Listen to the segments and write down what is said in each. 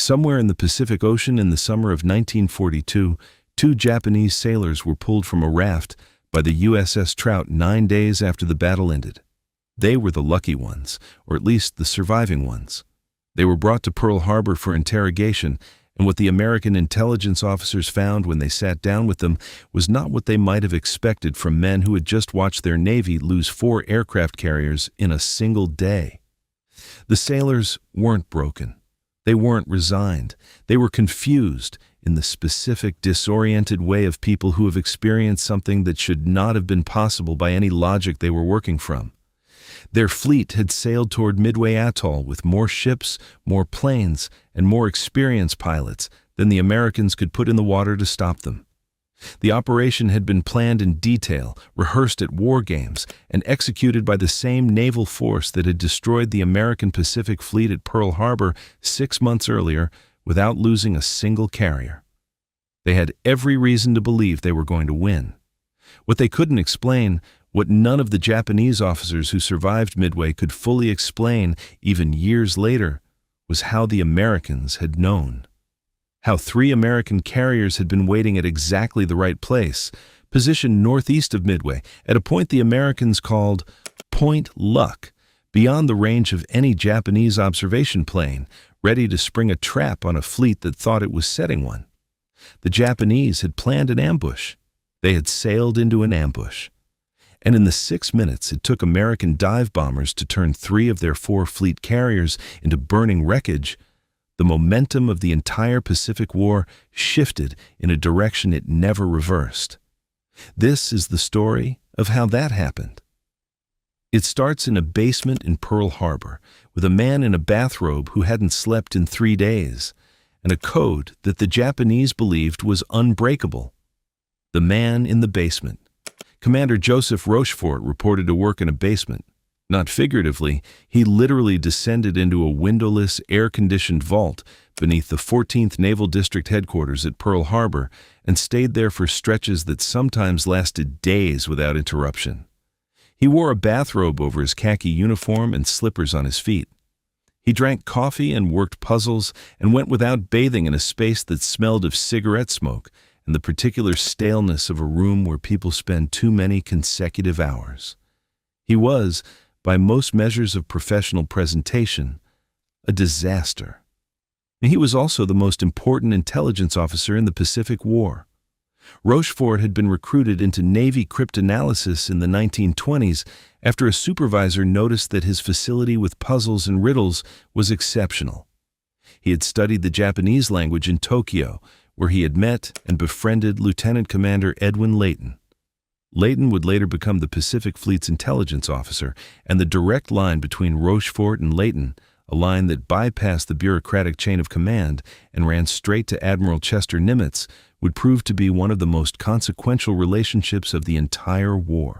Somewhere in the Pacific Ocean in the summer of 1942, two Japanese sailors were pulled from a raft by the USS Trout 9 days after the battle ended. They were the lucky ones, or at least the surviving ones. They were brought to Pearl Harbor for interrogation, and what the American intelligence officers found when they sat down with them was not what they might have expected from men who had just watched their Navy lose 4 aircraft carriers in a single day. The sailors weren't broken. They weren't resigned. They were confused in the specific, disoriented way of people who have experienced something that should not have been possible by any logic they were working from. Their fleet had sailed toward Midway Atoll with more ships, more planes, and more experienced pilots than the Americans could put in the water to stop them. The operation had been planned in detail, rehearsed at war games, and executed by the same naval force that had destroyed the American Pacific Fleet at Pearl Harbor 6 months earlier without losing a single carrier. They had every reason to believe they were going to win. What they couldn't explain, what none of the Japanese officers who survived Midway could fully explain even years later, was how the Americans had known. How 3 American carriers had been waiting at exactly the right place, positioned northeast of Midway, at a point the Americans called Point Luck, beyond the range of any Japanese observation plane, ready to spring a trap on a fleet that thought it was setting one. The Japanese had planned an ambush. They had sailed into an ambush. And in the 6 minutes it took American dive bombers to turn 3 of their 4 fleet carriers into burning wreckage, the momentum of the entire Pacific War shifted in a direction it never reversed. This is the story of how that happened. It starts in a basement in Pearl Harbor with a man in a bathrobe who hadn't slept in 3 days, and a code that the Japanese believed was unbreakable. The man in the basement. Commander Joseph Rochefort reported to work in a basement. Not figuratively, he literally descended into a windowless, air-conditioned vault beneath the 14th Naval District headquarters at Pearl Harbor and stayed there for stretches that sometimes lasted days without interruption. He wore a bathrobe over his khaki uniform and slippers on his feet. He drank coffee and worked puzzles and went without bathing in a space that smelled of cigarette smoke and the particular staleness of a room where people spend too many consecutive hours. He was, by most measures of professional presentation, a disaster. He was also the most important intelligence officer in the Pacific War. Rochefort had been recruited into Navy cryptanalysis in the 1920s after a supervisor noticed that his facility with puzzles and riddles was exceptional. He had studied the Japanese language in Tokyo, where he had met and befriended Lieutenant Commander Edwin Layton. Layton would later become the Pacific Fleet's intelligence officer, and the direct line between Rochefort and Layton, a line that bypassed the bureaucratic chain of command and ran straight to Admiral Chester Nimitz, would prove to be one of the most consequential relationships of the entire war.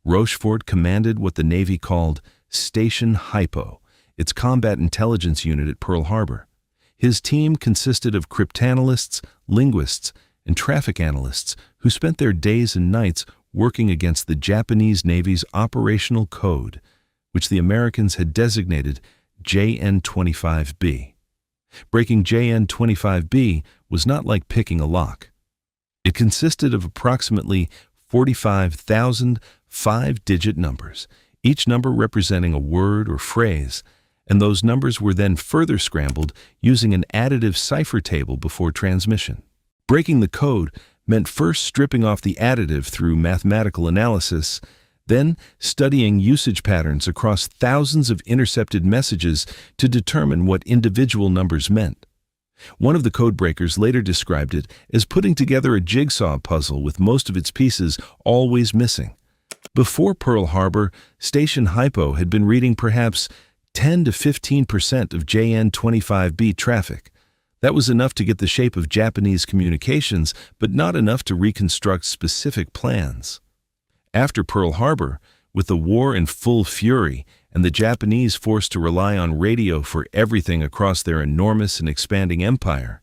Rochefort commanded what the Navy called Station Hypo, its combat intelligence unit at Pearl Harbor. His team consisted of cryptanalysts, linguists, and traffic analysts who spent their days and nights working against the Japanese Navy's operational code, which the Americans had designated JN-25B. Breaking JN-25B was not like picking a lock. It consisted of approximately 45,000 5-digit numbers, each number representing a word or phrase, and those numbers were then further scrambled using an additive cipher table before transmission. Breaking the code meant first stripping off the additive through mathematical analysis, then studying usage patterns across thousands of intercepted messages to determine what individual numbers meant. One of the code breakers later described it as putting together a jigsaw puzzle with most of its pieces always missing. Before Pearl Harbor, Station Hypo had been reading perhaps 10 to 15% of JN-25B traffic. That was enough to get the shape of Japanese communications, but not enough to reconstruct specific plans. After Pearl Harbor, with the war in full fury and the Japanese forced to rely on radio for everything across their enormous and expanding empire,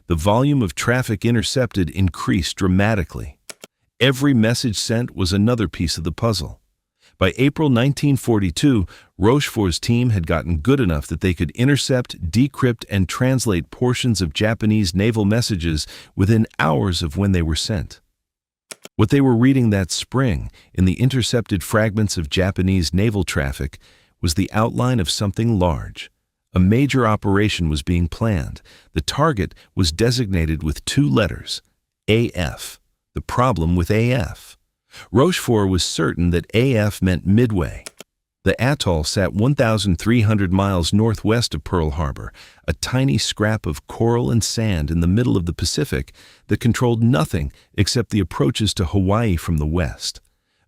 the volume of traffic intercepted increased dramatically. Every message sent was another piece of the puzzle. By April 1942, Rochefort's team had gotten good enough that they could intercept, decrypt, and translate portions of Japanese naval messages within hours of when they were sent. What they were reading that spring in the intercepted fragments of Japanese naval traffic was the outline of something large. A major operation was being planned. The target was designated with 2 letters, AF. The problem with AF. Rochefort was certain that AF meant Midway. The atoll sat 1,300 miles northwest of Pearl Harbor, a tiny scrap of coral and sand in the middle of the Pacific that controlled nothing except the approaches to Hawaii from the west.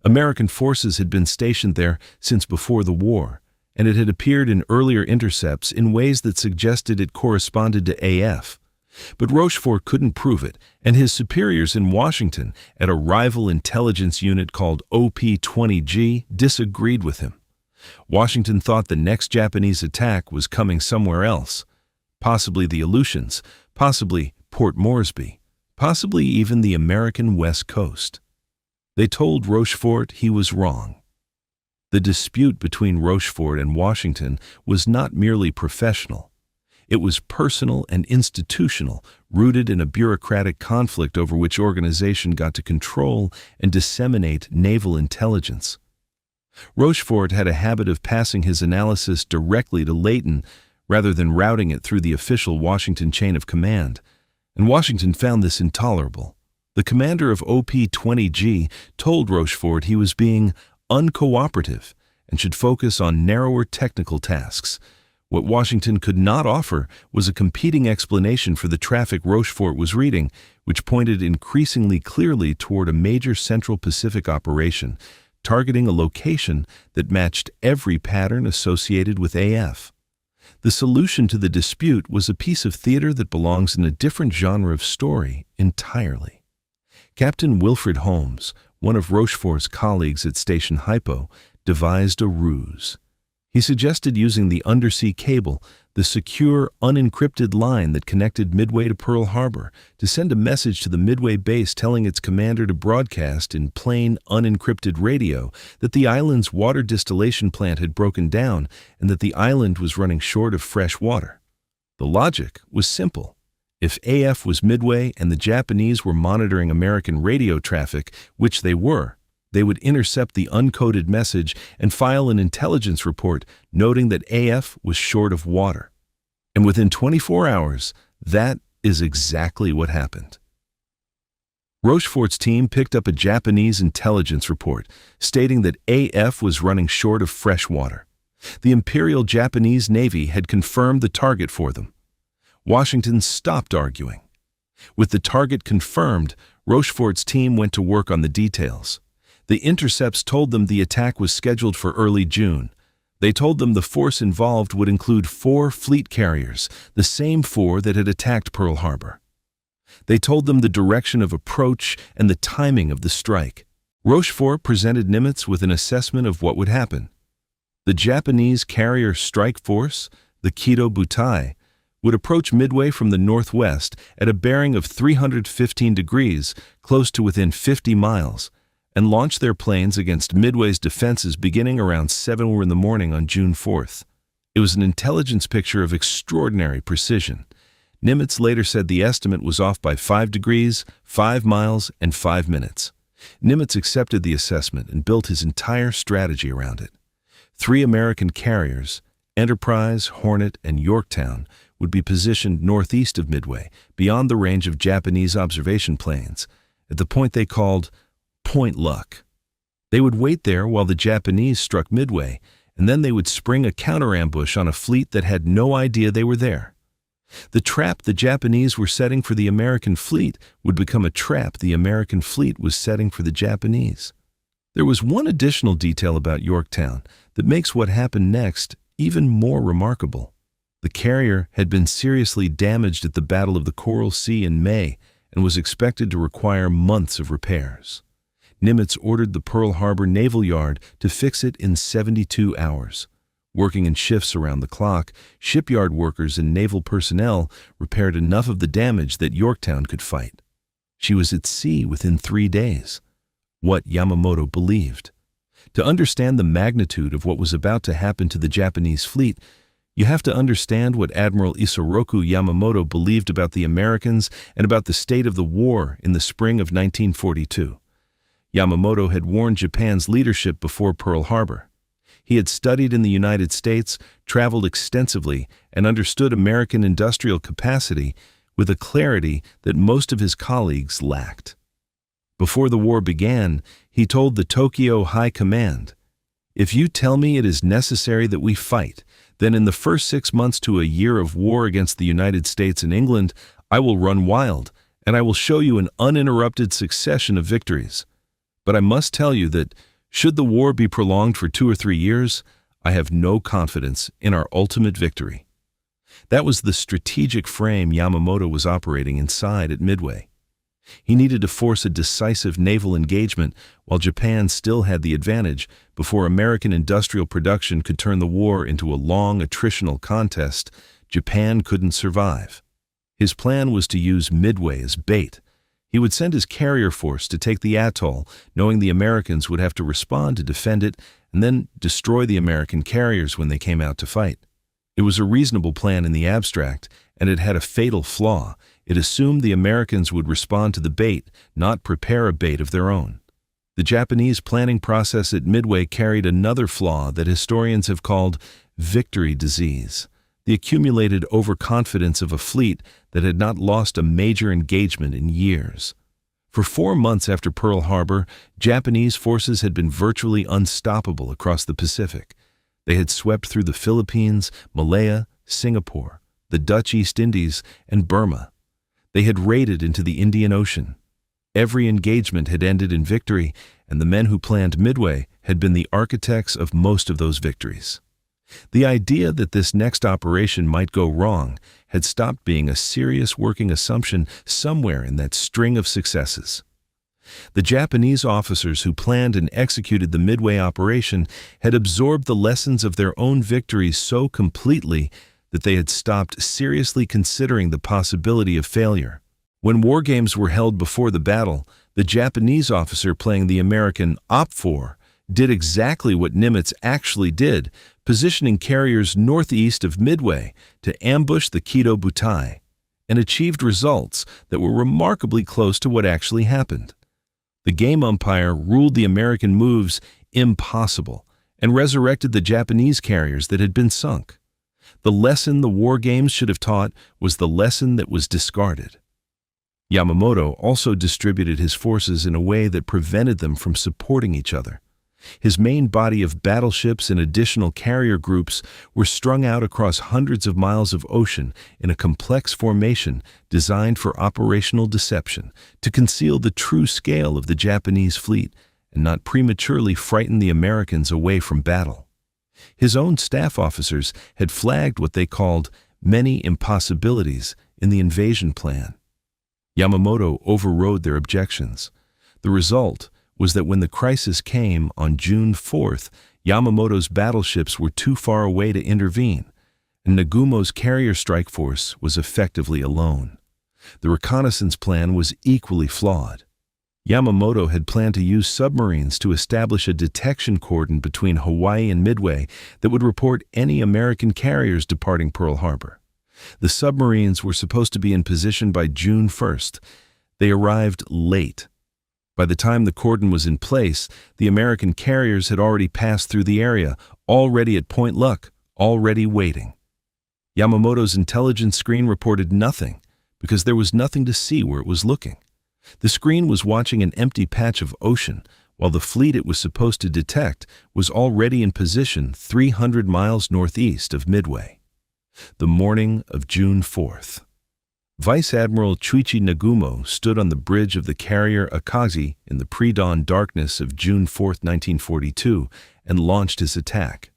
American forces had been stationed there since before the war, and it had appeared in earlier intercepts in ways that suggested it corresponded to AF. But Rochefort couldn't prove it, and his superiors in Washington at a rival intelligence unit called OP-20G disagreed with him. Washington thought the next Japanese attack was coming somewhere else, possibly the Aleutians, possibly Port Moresby, possibly even the American West Coast. They told Rochefort he was wrong. The dispute between Rochefort and Washington was not merely professional. It was personal and institutional, rooted in a bureaucratic conflict over which organization got to control and disseminate naval intelligence. Rochefort had a habit of passing his analysis directly to Leighton rather than routing it through the official Washington chain of command, and Washington found this intolerable. The commander of OP-20G told Rochefort he was being uncooperative and should focus on narrower technical tasks. What Washington could not offer was a competing explanation for the traffic Rochefort was reading, which pointed increasingly clearly toward a major Central Pacific operation, targeting a location that matched every pattern associated with AF. The solution to the dispute was a piece of theater that belongs in a different genre of story entirely. Captain Wilfred Holmes, one of Rochefort's colleagues at Station Hypo, devised a ruse. He suggested using the undersea cable, the secure, unencrypted line that connected Midway to Pearl Harbor, to send a message to the Midway base telling its commander to broadcast in plain, unencrypted radio that the island's water distillation plant had broken down and that the island was running short of fresh water. The logic was simple. If AF was Midway and the Japanese were monitoring American radio traffic, which they were, they would intercept the uncoded message and file an intelligence report noting that AF was short of water. And within 24 hours, that is exactly what happened. Rochefort's team picked up a Japanese intelligence report stating that AF was running short of fresh water. The Imperial Japanese Navy had confirmed the target for them. Washington stopped arguing. With the target confirmed, Rochefort's team went to work on the details. The intercepts told them the attack was scheduled for early June. They told them the force involved would include 4 fleet carriers, the same 4 that had attacked Pearl Harbor. They told them the direction of approach and the timing of the strike. Rochefort presented Nimitz with an assessment of what would happen. The Japanese carrier strike force, the Kido Butai, would approach Midway from the northwest at a bearing of 315 degrees, close to within 50 miles, and launch their planes against Midway's defenses beginning around 7 in the morning on June 4th. It was an intelligence picture of extraordinary precision. Nimitz later said the estimate was off by 5 degrees, 5 miles, and 5 minutes. Nimitz accepted the assessment and built his entire strategy around it. 3 American carriers, Enterprise, Hornet, and Yorktown, would be positioned northeast of Midway, beyond the range of Japanese observation planes, at the point they called Point Luck. They would wait there while the Japanese struck Midway, and then they would spring a counter-ambush on a fleet that had no idea they were there. The trap the Japanese were setting for the American fleet would become a trap the American fleet was setting for the Japanese. There was one additional detail about Yorktown that makes what happened next even more remarkable. The carrier had been seriously damaged at the Battle of the Coral Sea in May and was expected to require months of repairs. Nimitz ordered the Pearl Harbor Naval Yard to fix it in 72 hours. Working in shifts around the clock, shipyard workers and naval personnel repaired enough of the damage that Yorktown could fight. She was at sea within 3 days. What Yamamoto believed. To understand the magnitude of what was about to happen to the Japanese fleet, you have to understand what Admiral Isoroku Yamamoto believed about the Americans and about the state of the war in the spring of 1942. Yamamoto had warned Japan's leadership before Pearl Harbor. He had studied in the United States, traveled extensively, and understood American industrial capacity with a clarity that most of his colleagues lacked. Before the war began, he told the Tokyo High Command, "If you tell me it is necessary that we fight, then in the first 6 months to a year of war against the United States and England, I will run wild, and I will show you an uninterrupted succession of victories. But I must tell you that, should the war be prolonged for 2 or 3 years, I have no confidence in our ultimate victory." That was the strategic frame Yamamoto was operating inside at Midway. He needed to force a decisive naval engagement while Japan still had the advantage before American industrial production could turn the war into a long attritional contest Japan couldn't survive. His plan was to use Midway as bait. He would send his carrier force to take the atoll, knowing the Americans would have to respond to defend it and then destroy the American carriers when they came out to fight. It was a reasonable plan in the abstract, and it had a fatal flaw. It assumed the Americans would respond to the bait, not prepare a bait of their own. The Japanese planning process at Midway carried another flaw that historians have called victory disease, the accumulated overconfidence of a fleet that had not lost a major engagement in years. For 4 months after Pearl Harbor, Japanese forces had been virtually unstoppable across the Pacific. They had swept through the Philippines, Malaya, Singapore, the Dutch East Indies, and Burma. They had raided into the Indian Ocean. Every engagement had ended in victory, and the men who planned Midway had been the architects of most of those victories. The idea that this next operation might go wrong had stopped being a serious working assumption somewhere in that string of successes. The Japanese officers who planned and executed the Midway operation had absorbed the lessons of their own victories so completely that they had stopped seriously considering the possibility of failure. When war games were held before the battle, the Japanese officer playing the American Op-4 did exactly what Nimitz actually did, positioning carriers northeast of Midway to ambush the Kido Butai, and achieved results that were remarkably close to what actually happened. The game umpire ruled the American moves impossible and resurrected the Japanese carriers that had been sunk. The lesson the war games should have taught was the lesson that was discarded. Yamamoto also distributed his forces in a way that prevented them from supporting each other. His main body of battleships and additional carrier groups were strung out across hundreds of miles of ocean in a complex formation designed for operational deception, to conceal the true scale of the Japanese fleet and not prematurely frighten the Americans away from battle. His own staff officers had flagged what they called many impossibilities in the invasion plan. Yamamoto overrode their objections. The result was that when the crisis came on June 4th, Yamamoto's battleships were too far away to intervene, and Nagumo's carrier strike force was effectively alone. The reconnaissance plan was equally flawed. Yamamoto had planned to use submarines to establish a detection cordon between Hawaii and Midway that would report any American carriers departing Pearl Harbor. The submarines were supposed to be in position by June 1st. They arrived late. By the time the cordon was in place, the American carriers had already passed through the area, already at Point Luck, already waiting. Yamamoto's intelligence screen reported nothing because there was nothing to see where it was looking. The screen was watching an empty patch of ocean, while the fleet it was supposed to detect was already in position 300 miles northeast of Midway. The morning of June 4th. Vice Admiral Chuichi Nagumo stood on the bridge of the carrier Akazi in the pre-dawn darkness of June 4, 1942, and launched his attack.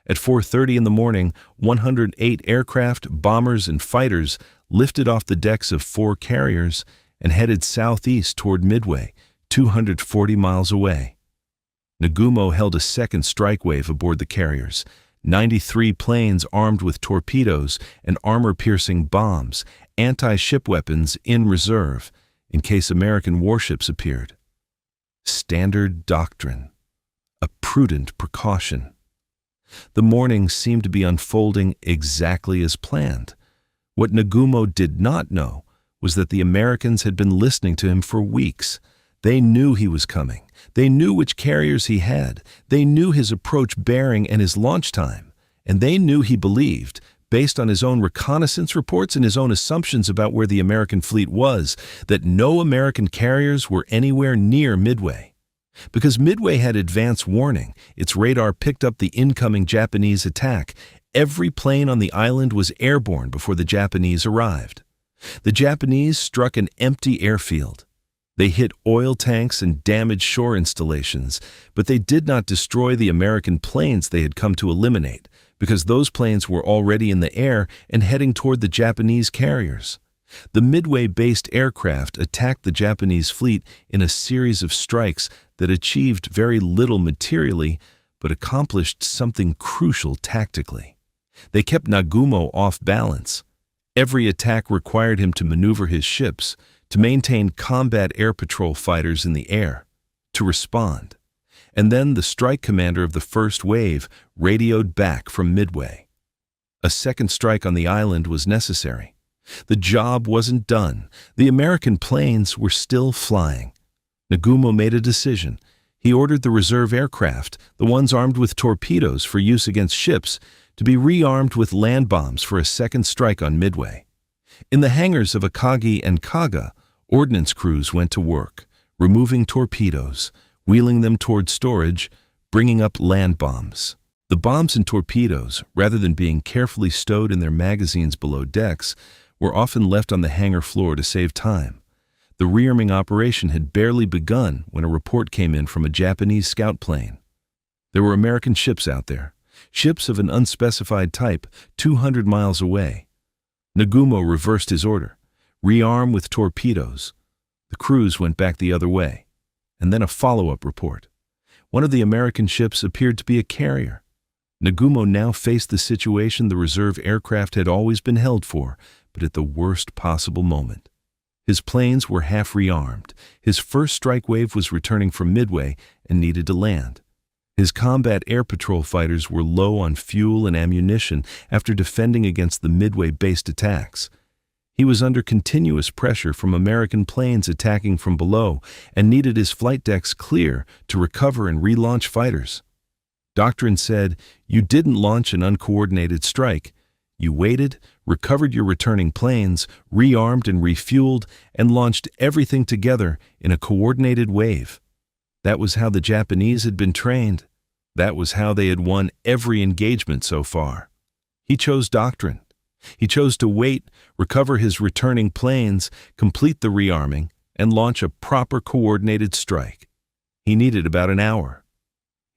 At 4:30 in the morning, 108 aircraft, bombers, and fighters lifted off the decks of 4 carriers and headed southeast toward Midway, 240 miles away. Nagumo held a second strike wave aboard the carriers, 93 planes armed with torpedoes and armor-piercing bombs, anti-ship weapons in reserve in case American warships appeared. Standard doctrine. A prudent precaution. The morning seemed to be unfolding exactly as planned. What Nagumo did not know was that the Americans had been listening to him for weeks. They knew he was coming. They knew which carriers he had. They knew his approach bearing and his launch time. And they knew he believed, based on his own reconnaissance reports and his own assumptions about where the American fleet was, that no American carriers were anywhere near Midway. Because Midway had advance warning, its radar picked up the incoming Japanese attack. Every plane on the island was airborne before the Japanese arrived. The Japanese struck an empty airfield. They hit oil tanks and damaged shore installations, but they did not destroy the American planes they had come to eliminate, because those planes were already in the air and heading toward the Japanese carriers. The Midway-based aircraft attacked the Japanese fleet in a series of strikes that achieved very little materially, but accomplished something crucial tactically. They kept Nagumo off balance. Every attack required him to maneuver his ships, to maintain combat air patrol fighters in the air, to respond. And then the strike commander of the first wave radioed back from Midway. A second strike on the island was necessary. The job wasn't done. The American planes were still flying. Nagumo made a decision. He ordered the reserve aircraft, the ones armed with torpedoes for use against ships, to be rearmed with land bombs for a second strike on Midway. In the hangars of Akagi and Kaga, ordnance crews went to work, removing torpedoes, wheeling them toward storage, bringing up land bombs. The bombs and torpedoes, rather than being carefully stowed in their magazines below decks, were often left on the hangar floor to save time. The rearming operation had barely begun when a report came in from a Japanese scout plane. There were American ships out there, ships of an unspecified type, 200 miles away. Nagumo reversed his order, rearm with torpedoes. The crews went back the other way. And then a follow-up report. One of the American ships appeared to be a carrier. Nagumo now faced the situation the reserve aircraft had always been held for, but at the worst possible moment. His planes were half rearmed. His first strike wave was returning from Midway and needed to land. His combat air patrol fighters were low on fuel and ammunition after defending against the Midway-based attacks. He was under continuous pressure from American planes attacking from below and needed his flight decks clear to recover and relaunch fighters. Doctrine said, you didn't launch an uncoordinated strike. You waited, recovered your returning planes, rearmed and refueled, and launched everything together in a coordinated wave. That was how the Japanese had been trained. That was how they had won every engagement so far. He chose doctrine. He chose to wait, recover his returning planes, complete the rearming, and launch a proper coordinated strike. He needed about an hour.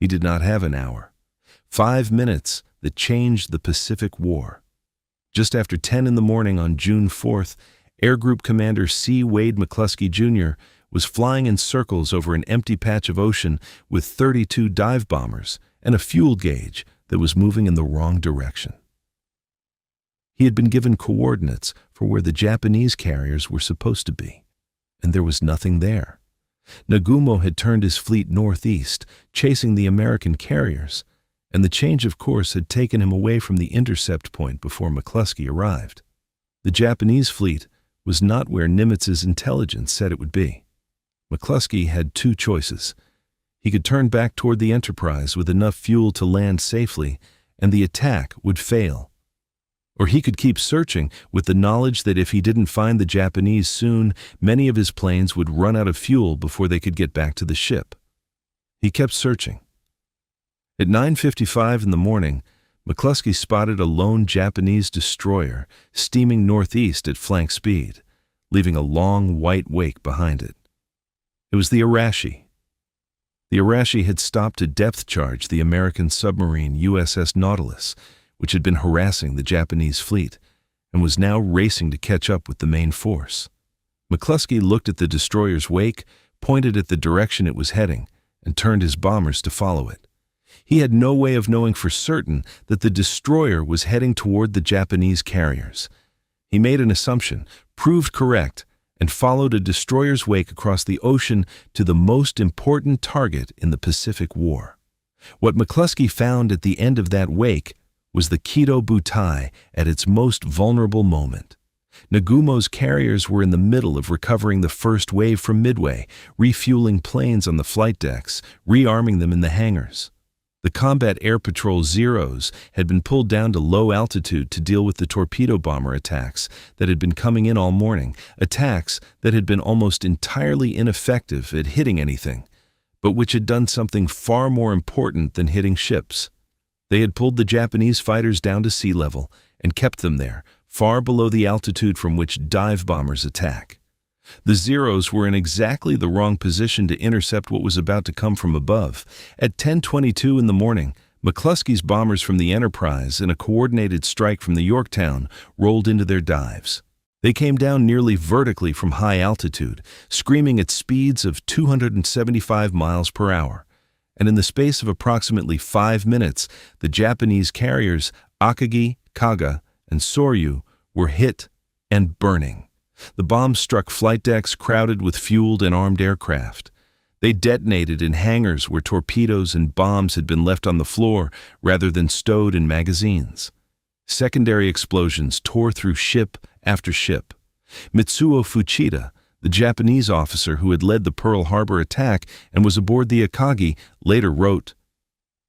He did not have an hour. 5 minutes that changed the Pacific War. Just after 10 in the morning on June 4th, Air Group Commander C. Wade McCluskey, Jr. was flying in circles over an empty patch of ocean with 32 dive bombers and a fuel gauge that was moving in the wrong direction. He had been given coordinates for where the Japanese carriers were supposed to be, and there was nothing there. Nagumo had turned his fleet northeast, chasing the American carriers, and the change of course had taken him away from the intercept point before McCluskey arrived. The Japanese fleet was not where Nimitz's intelligence said it would be. McCluskey had two choices. He could turn back toward the Enterprise with enough fuel to land safely, and the attack would fail. Or he could keep searching with the knowledge that if he didn't find the Japanese soon, many of his planes would run out of fuel before they could get back to the ship. He kept searching. At 9:55 in the morning, McCluskey spotted a lone Japanese destroyer steaming northeast at flank speed, leaving a long white wake behind it. It was the Arashi. The Arashi had stopped to depth charge the American submarine USS Nautilus, which had been harassing the Japanese fleet, and was now racing to catch up with the main force. McCluskey looked at the destroyer's wake, pointed at the direction it was heading, and turned his bombers to follow it. He had no way of knowing for certain that the destroyer was heading toward the Japanese carriers. He made an assumption, proved correct, and followed a destroyer's wake across the ocean to the most important target in the Pacific War. What McCluskey found at the end of that wake was the Kido Butai at its most vulnerable moment. Nagumo's carriers were in the middle of recovering the first wave from Midway, refueling planes on the flight decks, rearming them in the hangars. The Combat Air Patrol Zeros had been pulled down to low altitude to deal with the torpedo bomber attacks that had been coming in all morning, attacks that had been almost entirely ineffective at hitting anything, but which had done something far more important than hitting ships. They had pulled the Japanese fighters down to sea level and kept them there, far below the altitude from which dive bombers attack. The Zeros were in exactly the wrong position to intercept what was about to come from above. At 10:22 in the morning, McCluskey's bombers from the Enterprise, in a coordinated strike from the Yorktown, rolled into their dives. They came down nearly vertically from high altitude, screaming at speeds of 275 miles per hour. And in the space of approximately 5 minutes, the Japanese carriers Akagi, Kaga, and Soryu were hit and burning. The bombs struck flight decks crowded with fueled and armed aircraft. They detonated in hangars where torpedoes and bombs had been left on the floor rather than stowed in magazines. Secondary explosions tore through ship after ship. Mitsuo Fuchida, the Japanese officer who had led the Pearl Harbor attack and was aboard the Akagi, later wrote,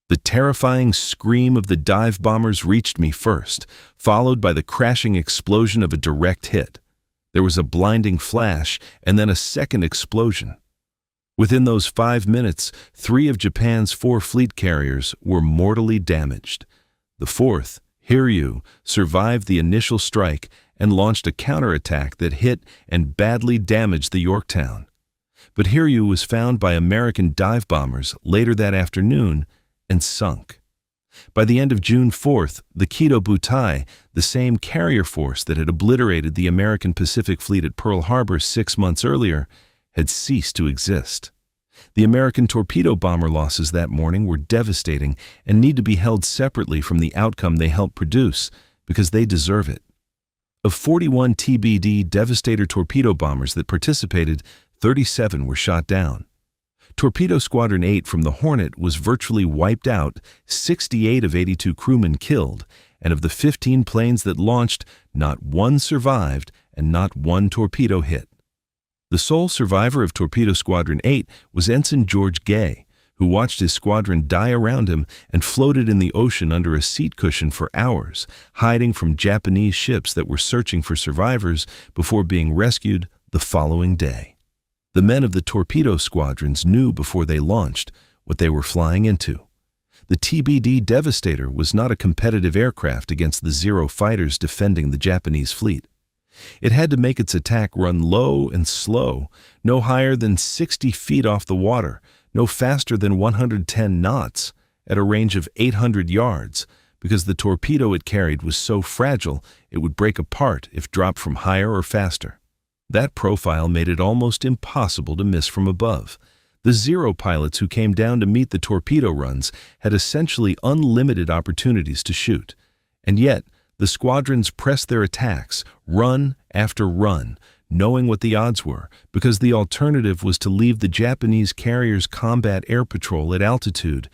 "The terrifying scream of the dive bombers reached me first, followed by the crashing explosion of a direct hit. There was a blinding flash and then a second explosion. Within those 5 minutes, 3 of Japan's 4 fleet carriers were mortally damaged. The fourth, Hiryu, survived the initial strike and launched a counterattack that hit and badly damaged the Yorktown. But Hiryu was found by American dive bombers later that afternoon and sunk. By the end of June 4th, the Kido Butai, the same carrier force that had obliterated the American Pacific Fleet at Pearl Harbor 6 months earlier, had ceased to exist. The American torpedo bomber losses that morning were devastating and need to be held separately from the outcome they helped produce, because they deserve it. Of 41 TBD Devastator torpedo bombers that participated, 37 were shot down. Torpedo Squadron 8 from the Hornet was virtually wiped out, 68 of 82 crewmen killed, and of the 15 planes that launched, not one survived and not one torpedo hit. The sole survivor of Torpedo Squadron 8 was Ensign George Gay, who watched his squadron die around him and floated in the ocean under a seat cushion for hours, hiding from Japanese ships that were searching for survivors before being rescued the following day. The men of the torpedo squadrons knew before they launched what they were flying into. The TBD Devastator was not a competitive aircraft against the Zero fighters defending the Japanese fleet. It had to make its attack run low and slow, no higher than 60 feet off the water, no faster than 110 knots, at a range of 800 yards, because the torpedo it carried was so fragile it would break apart if dropped from higher or faster. That profile made it almost impossible to miss from above. The Zero pilots who came down to meet the torpedo runs had essentially unlimited opportunities to shoot. And yet, the squadrons pressed their attacks, run after run, knowing what the odds were, because the alternative was to leave the Japanese carriers' combat air patrol at altitude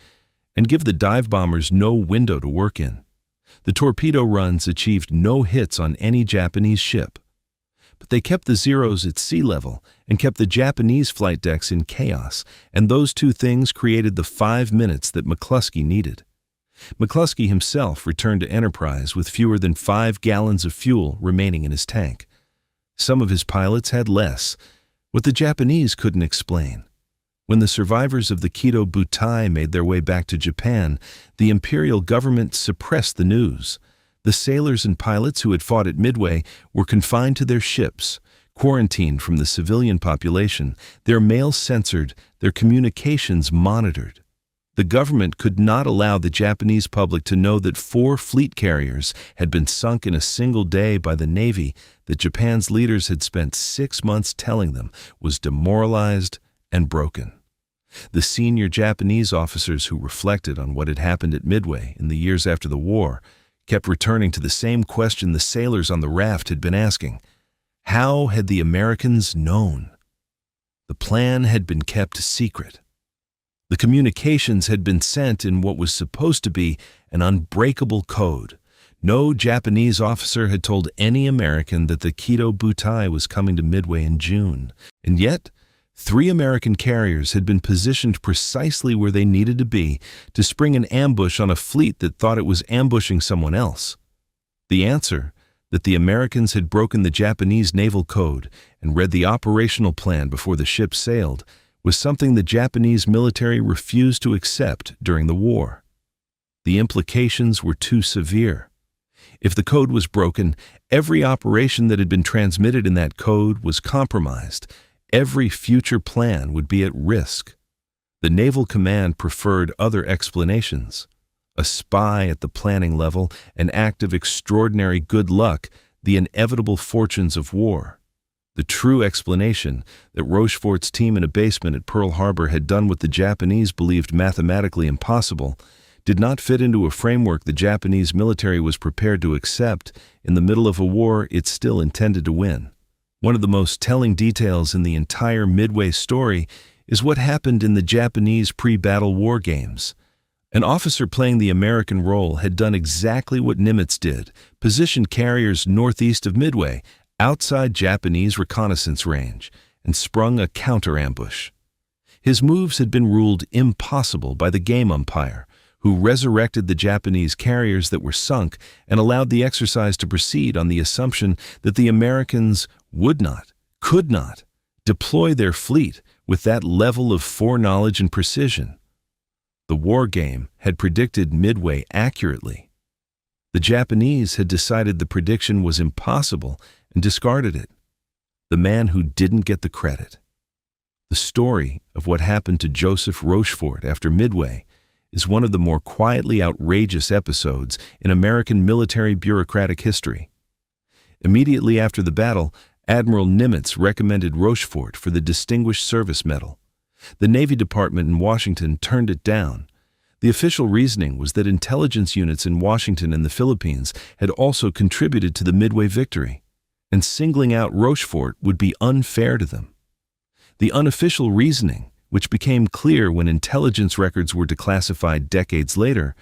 and give the dive bombers no window to work in. The torpedo runs achieved no hits on any Japanese ship. But they kept the Zeros at sea level and kept the Japanese flight decks in chaos, and those two things created the 5 minutes that McCluskey needed. McCluskey himself returned to Enterprise with fewer than 5 gallons of fuel remaining in his tank. Some of his pilots had less, what the Japanese couldn't explain. When the survivors of the Kido Butai made their way back to Japan, the imperial government suppressed the news. The sailors and pilots who had fought at Midway were confined to their ships, quarantined from the civilian population, their mail censored, their communications monitored. The government could not allow the Japanese public to know that 4 fleet carriers had been sunk in a single day by the Navy that Japan's leaders had spent 6 months telling them was demoralized and broken. The senior Japanese officers who reflected on what had happened at Midway in the years after the war kept returning to the same question the sailors on the raft had been asking. How had the Americans known? The plan had been kept secret. The communications had been sent in what was supposed to be an unbreakable code. No Japanese officer had told any American that the Kido Butai was coming to Midway in June. And yet, 3 American carriers had been positioned precisely where they needed to be to spring an ambush on a fleet that thought it was ambushing someone else. The answer, that the Americans had broken the Japanese naval code and read the operational plan before the ship sailed, was something the Japanese military refused to accept during the war. The implications were too severe. If the code was broken, every operation that had been transmitted in that code was compromised. Every future plan would be at risk. The Naval Command preferred other explanations. A spy at the planning level, an act of extraordinary good luck, the inevitable fortunes of war. The true explanation, that Rochefort's team in a basement at Pearl Harbor had done what the Japanese believed mathematically impossible, did not fit into a framework the Japanese military was prepared to accept in the middle of a war it still intended to win. One of the most telling details in the entire Midway story is what happened in the Japanese pre-battle war games. An officer playing the American role had done exactly what Nimitz did, positioned carriers northeast of Midway, outside Japanese reconnaissance range, and sprung a counter-ambush. His moves had been ruled impossible by the game umpire, who resurrected the Japanese carriers that were sunk and allowed the exercise to proceed on the assumption that the Americans would not, could not, deploy their fleet with that level of foreknowledge and precision. The war game had predicted Midway accurately. The Japanese had decided the prediction was impossible and discarded it. The man who didn't get the credit. The story of what happened to Joseph Rochefort after Midway is one of the more quietly outrageous episodes in American military bureaucratic history. Immediately after the battle, Admiral Nimitz recommended Rochefort for the Distinguished Service Medal. The Navy Department in Washington turned it down. The official reasoning was that intelligence units in Washington and the Philippines had also contributed to the Midway victory, and singling out Rochefort would be unfair to them. The unofficial reasoning, which became clear when intelligence records were declassified decades later,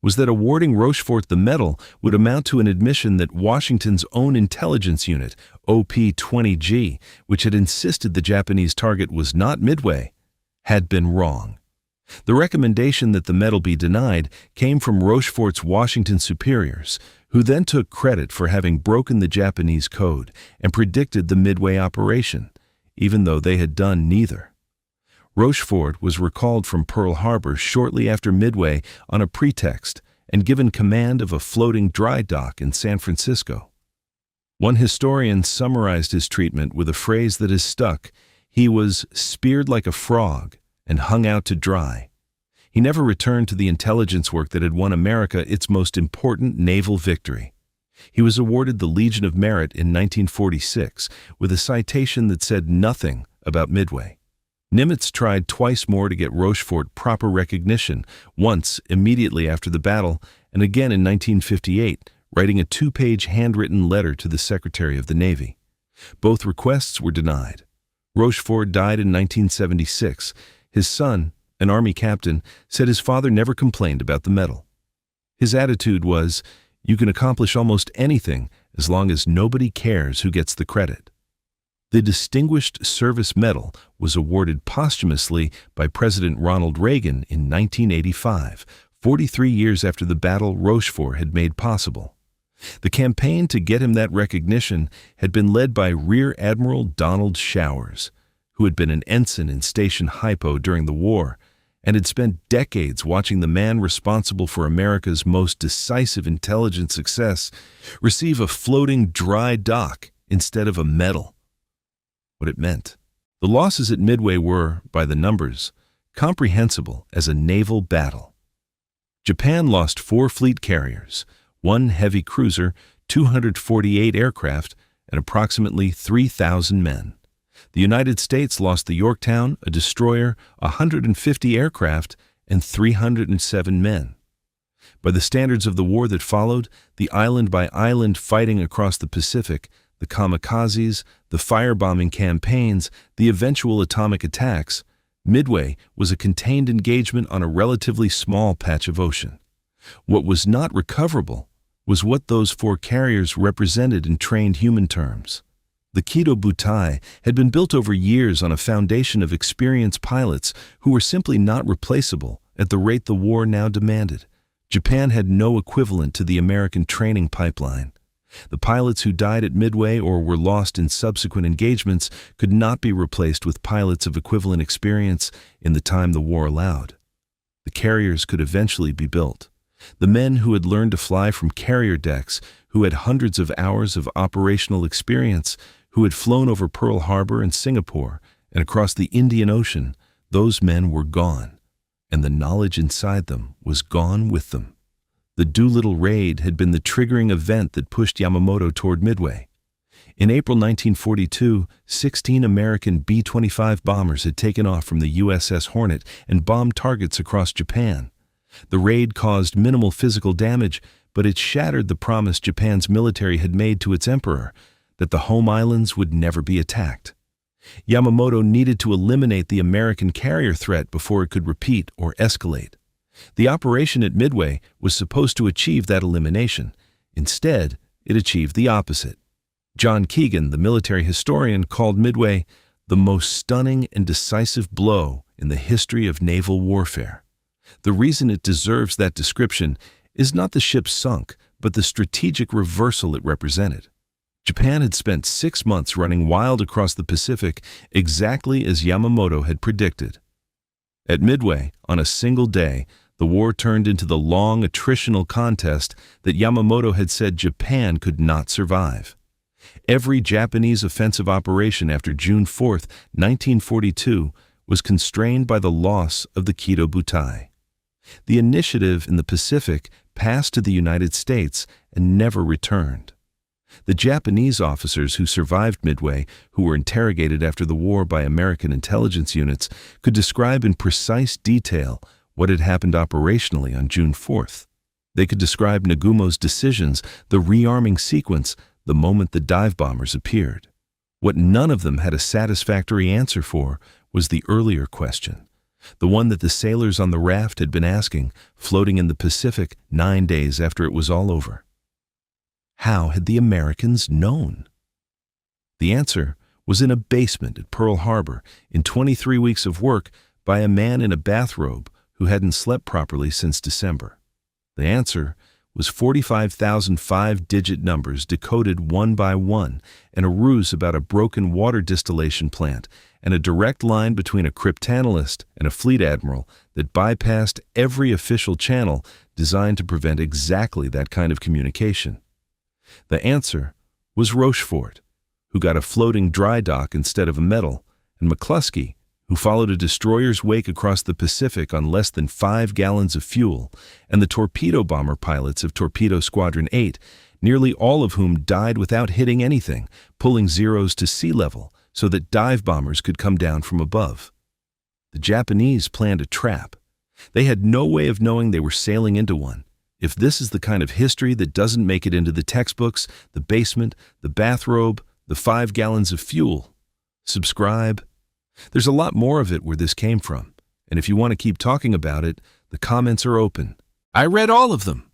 was that awarding Rochefort the medal would amount to an admission that Washington's own intelligence unit, OP-20G, which had insisted the Japanese target was not Midway, had been wrong. The recommendation that the medal be denied came from Rochefort's Washington superiors, who then took credit for having broken the Japanese code and predicted the Midway operation, even though they had done neither. Rochefort was recalled from Pearl Harbor shortly after Midway on a pretext and given command of a floating dry dock in San Francisco. One historian summarized his treatment with a phrase that has stuck: he was speared like a frog and hung out to dry. He never returned to the intelligence work that had won America its most important naval victory. He was awarded the Legion of Merit in 1946 with a citation that said nothing about Midway. Nimitz tried twice more to get Rochefort proper recognition, once immediately after the battle and again in 1958, writing a 2-page handwritten letter to the Secretary of the Navy. Both requests were denied. Rochefort died in 1976. His son, an Army captain, said his father never complained about the medal. His attitude was, you can accomplish almost anything as long as nobody cares who gets the credit. The Distinguished Service Medal was awarded posthumously by President Ronald Reagan in 1985, 43 years after the battle Rochefort had made possible. The campaign to get him that recognition had been led by Rear Admiral Donald Showers, who had been an ensign in Station Hypo during the war and had spent decades watching the man responsible for America's most decisive intelligence success receive a floating dry dock instead of a medal. What it meant. The losses at Midway were, by the numbers, comprehensible as a naval battle. Japan lost 4 fleet carriers, 1 heavy cruiser, 248 aircraft, and approximately 3,000 men. The United States lost the Yorktown, a destroyer, 150 aircraft, and 307 men. By the standards of the war that followed, the island-by-island fighting across the Pacific, the kamikazes, the firebombing campaigns, the eventual atomic attacks, Midway was a contained engagement on a relatively small patch of ocean. What was not recoverable was what those four carriers represented in trained human terms. The Kido Butai had been built over years on a foundation of experienced pilots who were simply not replaceable at the rate the war now demanded. Japan had no equivalent to the American training pipeline. The pilots who died at Midway or were lost in subsequent engagements could not be replaced with pilots of equivalent experience in the time the war allowed. The carriers could eventually be built. The men who had learned to fly from carrier decks, who had hundreds of hours of operational experience, who had flown over Pearl Harbor and Singapore and across the Indian Ocean, those men were gone, and the knowledge inside them was gone with them. The Doolittle raid had been the triggering event that pushed Yamamoto toward Midway. In April 1942, 16 American B-25 bombers had taken off from the USS Hornet and bombed targets across Japan. The raid caused minimal physical damage, but it shattered the promise Japan's military had made to its emperor, that the home islands would never be attacked. Yamamoto needed to eliminate the American carrier threat before it could repeat or escalate. The operation at Midway was supposed to achieve that elimination. Instead, it achieved the opposite. John Keegan, the military historian, called Midway the most stunning and decisive blow in the history of naval warfare. The reason it deserves that description is not the ship sunk, but the strategic reversal it represented. Japan had spent 6 months running wild across the Pacific, exactly as Yamamoto had predicted. At Midway, on a single day, the war turned into the long attritional contest that Yamamoto had said Japan could not survive. Every Japanese offensive operation after June 4, 1942, was constrained by the loss of the Kido Butai. The initiative in the Pacific passed to the United States and never returned. The Japanese officers who survived Midway, who were interrogated after the war by American intelligence units, could describe in precise detail what had happened operationally on June 4th. They could describe Nagumo's decisions, the rearming sequence, the moment the dive bombers appeared. What none of them had a satisfactory answer for was the earlier question, the one that the sailors on the raft had been asking, floating in the Pacific 9 days after it was all over. How had the Americans known? The answer was in a basement at Pearl Harbor in 23 weeks of work by a man in a bathrobe who hadn't slept properly since December. The answer was 45,000 five-digit numbers decoded one by one, and a ruse about a broken water distillation plant, and a direct line between a cryptanalyst and a fleet admiral that bypassed every official channel designed to prevent exactly that kind of communication. The answer was Rochefort, who got a floating dry dock instead of a medal, and McCluskey, who followed a destroyer's wake across the Pacific on less than 5 gallons of fuel, and the torpedo bomber pilots of Torpedo Squadron 8, nearly all of whom died without hitting anything, pulling Zeros to sea level so that dive bombers could come down from above. The Japanese planned a trap. They had no way of knowing they were sailing into one. If this is the kind of history that doesn't make it into the textbooks, the basement, the bathrobe, the 5 gallons of fuel, subscribe. There's a lot more of it where this came from, and if you want to keep talking about it, the comments are open. I read all of them.